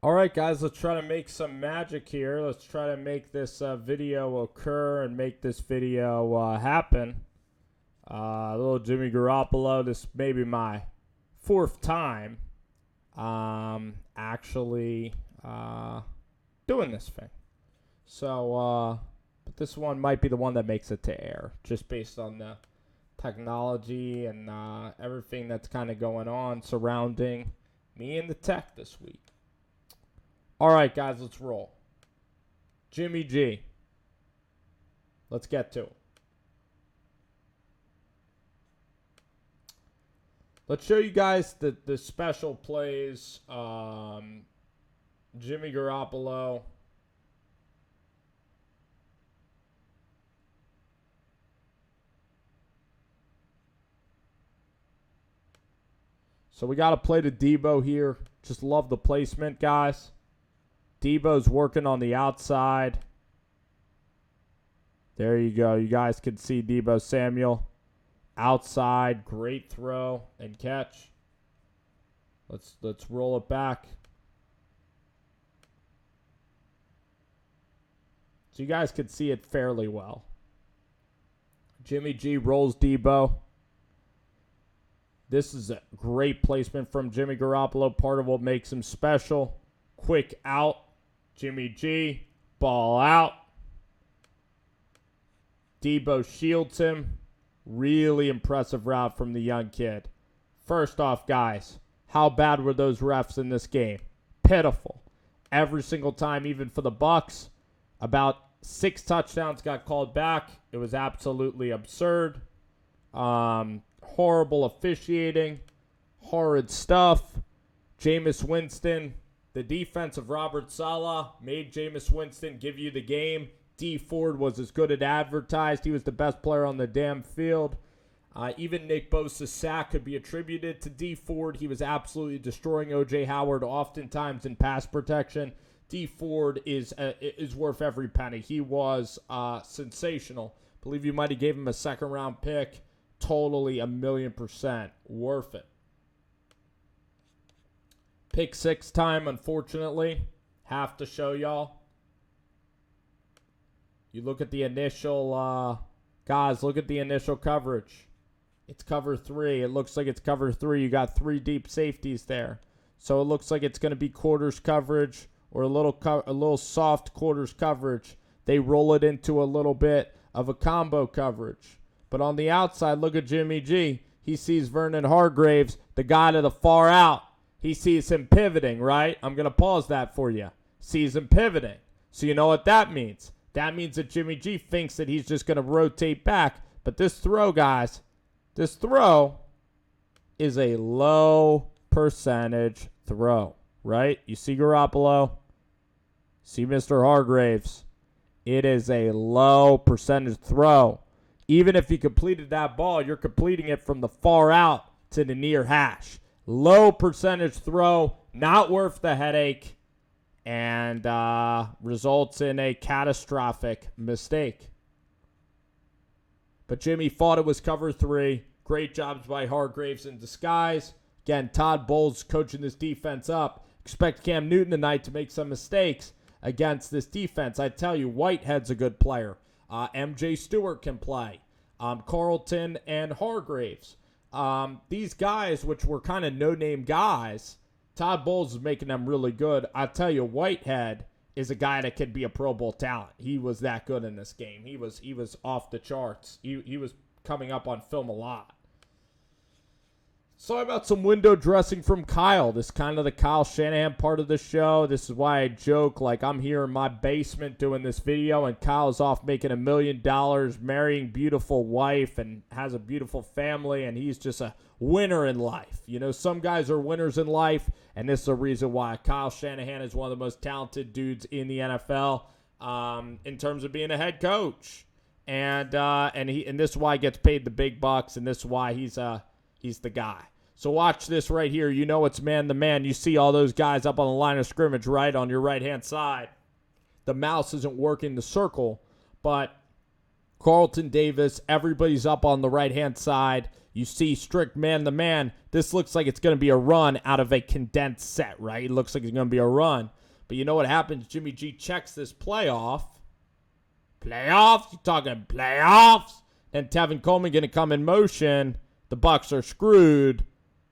All right, guys, let's try to make some magic here. Let's try to make this video occur and make this video happen. Little Jimmy Garoppolo. This may be my fourth time actually doing this thing. So, but this one might be the one that makes it to air, just based on the technology and everything that's kind of going on surrounding me and the tech this week. All right, guys, let's roll. Jimmy G. Let's get to it. Let's show you guys the special plays. Jimmy Garoppolo. So we got to play to Debo here. Just love the placement, guys. Debo's working on the outside. There you go. You guys can see Debo Samuel. Outside, great throw and catch. Let's roll it back. So you guys can see it fairly well. Jimmy G rolls Debo. This is a great placement from Jimmy Garoppolo. Part of what makes him special. Quick out. Jimmy G. Ball out. Debo shields him. Really impressive route from the young kid. First off, guys, how bad were those refs in this game? Pitiful. Every single time, even for the Bucs, about 6 touchdowns got called back. It was absolutely absurd. Horrible officiating. Horrid stuff. Jameis Winston, the defense of Robert Saleh made Jameis Winston give you the game. D Ford was as good as advertised. He was the best player on the damn field. Even Nick Bosa's sack could be attributed to D Ford. He was absolutely destroying O.J. Howard oftentimes in pass protection. D Ford is worth every penny. He was sensational. I believe you might have gave him a second-round pick. Totally 1,000,000% worth it. Pick 6 time, unfortunately. Have to show y'all. You look at the initial, guys, look at the initial coverage. It's cover 3. It looks like it's cover 3. You got 3 deep safeties there. So it looks like it's going to be quarters coverage or a little soft quarters coverage. They roll it into a little bit of a combo coverage. But on the outside, look at Jimmy G. He sees Vernon Hargreaves, the guy to the far out. He sees him pivoting, right? I'm going to pause that for you. Sees him pivoting. So you know what that means. That means that Jimmy G thinks that he's just going to rotate back. But this throw, guys, this throw is a low percentage throw, right? You see Garoppolo. See Mr. Hargreaves. It is a low percentage throw. Even if you completed that ball, you're completing it from the far out to the near hash. Low percentage throw, not worth the headache, and results in a catastrophic mistake. But Jimmy thought it was cover 3. Great jobs by Hargreaves in disguise. Again, Todd Bowles coaching this defense up. Expect Cam Newton tonight to make some mistakes against this defense. I tell you, Whitehead's a good player. MJ Stewart can play. Carlton and Hargreaves. These guys, which were kind of no-name guys, Todd Bowles is making them really good. I tell you, Whitehead is a guy that could be a Pro Bowl talent. He was that good in this game. He was off the charts. He was coming up on film a lot. Sorry about some window dressing from Kyle. This is kind of the Kyle Shanahan part of the show. This is why I joke like I'm here in my basement doing this video and Kyle's off making $1 million, marrying beautiful wife and has a beautiful family, and he's just a winner in life. You know, some guys are winners in life, and this is a reason why Kyle Shanahan is one of the most talented dudes in the NFL in terms of being a head coach. And this is why he gets paid the big bucks, and this is why he's the guy. So watch this right here. You know it's man to man. You see all those guys up on the line of scrimmage, right, on your right-hand side. The mouse isn't working the circle, but Carlton Davis, everybody's up on the right-hand side. You see strict man-to-man. This looks like it's going to be a run out of a condensed set, right? It looks like it's going to be a run. But you know what happens? Jimmy G checks this playoff. Playoffs? You talking playoffs? And Tevin Coleman going to come in motion. The Bucs are screwed.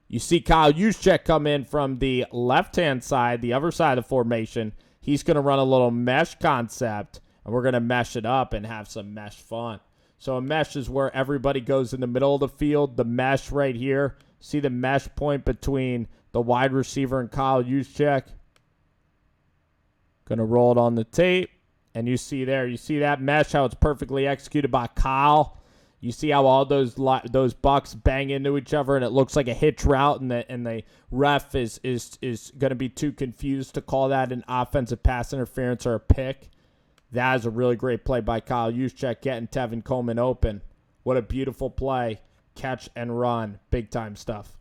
You see Kyle Juszczyk come in from the left-hand side, the other side of the formation. He's going to run a little mesh concept, and we're going to mesh it up and have some mesh fun. So a mesh is where everybody goes in the middle of the field. The mesh right here. See the mesh point between the wide receiver and Kyle Juszczyk. Going to roll it on the tape. And you see there, you see that mesh, how it's perfectly executed by Kyle. You see how all those Bucs bang into each other, and it looks like a hitch route, and the ref is going to be too confused to call that an offensive pass interference or a pick. That is a really great play by Kyle Juszczyk, getting Tevin Coleman open. What a beautiful play. Catch and run. Big-time stuff.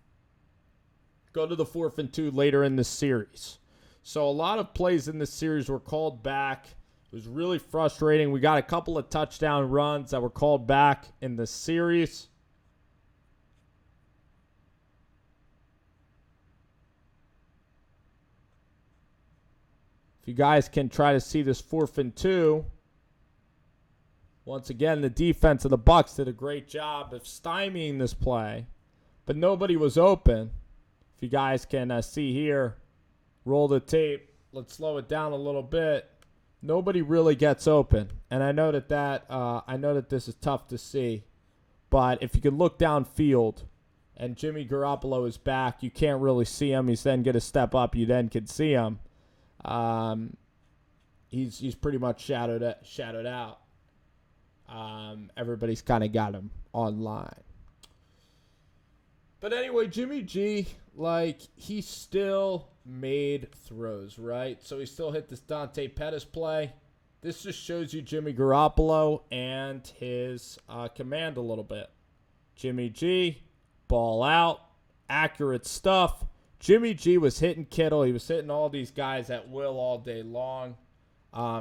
Go to the 4th and 2 later in the series. So a lot of plays in this series were called back. It was really frustrating. We got a couple of touchdown runs that were called back in the series. If you guys can try to see this 4th and 2. Once again, the defense of the Bucs did a great job of stymieing this play, but nobody was open. If you guys can see here, roll the tape. Let's slow it down a little bit. Nobody really gets open, and I know that this is tough to see, but if you can look downfield, and Jimmy Garopollo is back, you can't really see him. He's then going to step up. You then can see him. He's pretty much shadowed out. Everybody's kind of got him online. But anyway, Jimmy G, he still made throws, right? So he still hit this Dante Pettis play. This just shows you Jimmy Garoppolo and his command a little bit. Jimmy G, ball out, accurate stuff. Jimmy G was hitting Kittle. He was hitting all these guys at will all day long.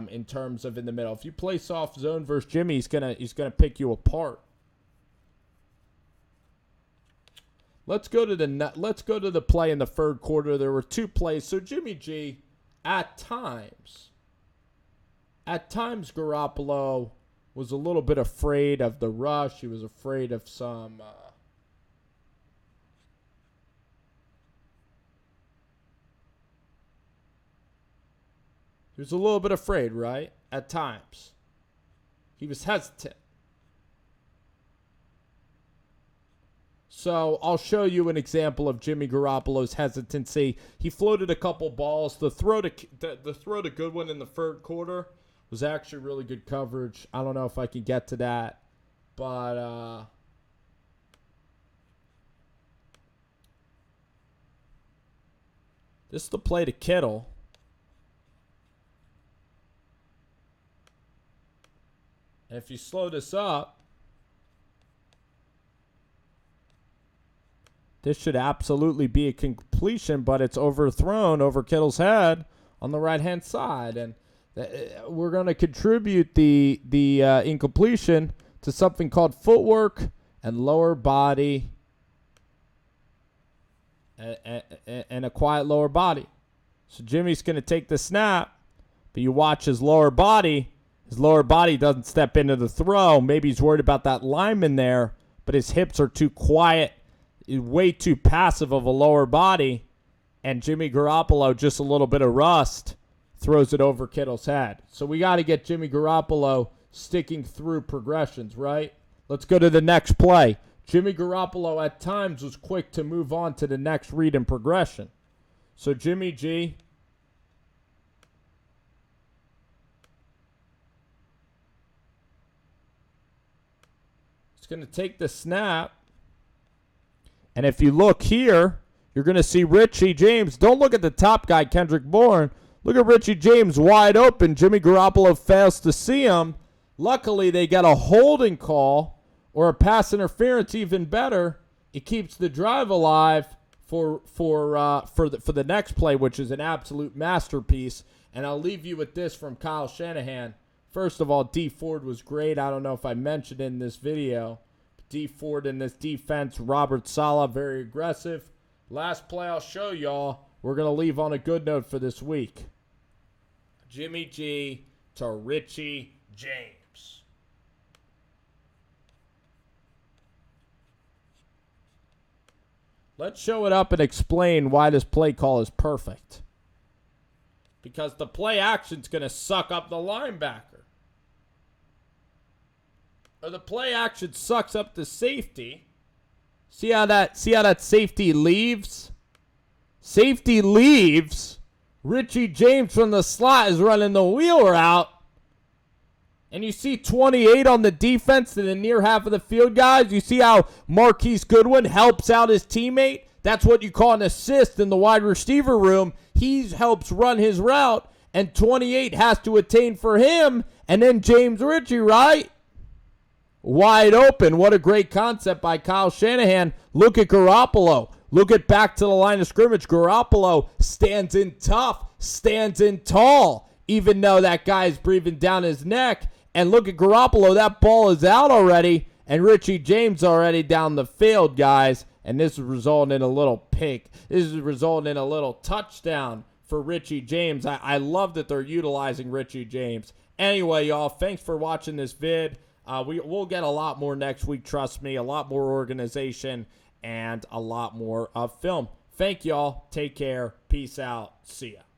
In terms of in the middle, if you play soft zone versus Jimmy, he's gonna pick you apart. Let's go to the play in the 3rd quarter. There were 2 plays. So Jimmy G, at times Garoppolo was a little bit afraid of the rush. He was afraid of some. He was a little bit afraid, right? At times. He was hesitant. So I'll show you an example of Jimmy Garoppolo's hesitancy. He floated a couple balls. The throw to Goodwin in the 3rd quarter was actually really good coverage. I don't know if I can get to that. But this is the play to Kittle. And if you slow this up, this should absolutely be a completion, but it's overthrown over Kittle's head on the right-hand side. And we're going to contribute the incompletion to something called footwork and lower body and a quiet lower body. So Jimmy's going to take the snap, but you watch his lower body. His lower body doesn't step into the throw. Maybe he's worried about that lineman there, but his hips are too quiet, way too passive of a lower body, and Jimmy Garoppolo, just a little bit of rust, throws it over Kittle's head. So we got to get Jimmy Garoppolo sticking through progressions, right? Let's go to the next play. Jimmy Garoppolo at times was quick to move on to the next read and progression. So Jimmy G, is going to take the snap. And if you look here, you're going to see Richie James. Don't look at the top guy, Kendrick Bourne. Look at Richie James wide open. Jimmy Garoppolo fails to see him. Luckily, they got a holding call or a pass interference, even better. It keeps the drive alive for the next play, which is an absolute masterpiece. And I'll leave you with this from Kyle Shanahan. First of all, D Ford was great. I don't know if I mentioned in this video. D Ford in this defense. Robert Saleh, very aggressive. Last play I'll show y'all. We're going to leave on a good note for this week. Jimmy G to Richie James. Let's show it up and explain why this play call is perfect. Because the play action's going to suck up the linebacker. Or the play action sucks up the safety. See how that safety leaves? Safety leaves. Richie James from the slot is running the wheel route. And you see 28 on the defense in the near half of the field, guys. You see how Marquise Goodwin helps out his teammate? That's what you call an assist in the wide receiver room. He helps run his route, and 28 has to attain for him, and then James Richie, right? Wide open. What a great concept by Kyle Shanahan. Look at Garopollo. Look at back to the line of scrimmage. Garopollo stands in tough, stands in tall, even though that guy is breathing down his neck. And look at Garopollo. That ball is out already, and Richie James already down the field, guys. And this is resulting in a little pick. This is resulting in a little touchdown for Richie James. I love that they're utilizing Richie James. Anyway, y'all, thanks for watching this vid. We'll get a lot more next week, trust me. A lot more organization and a lot more film. Thank y'all. Take care. Peace out. See ya.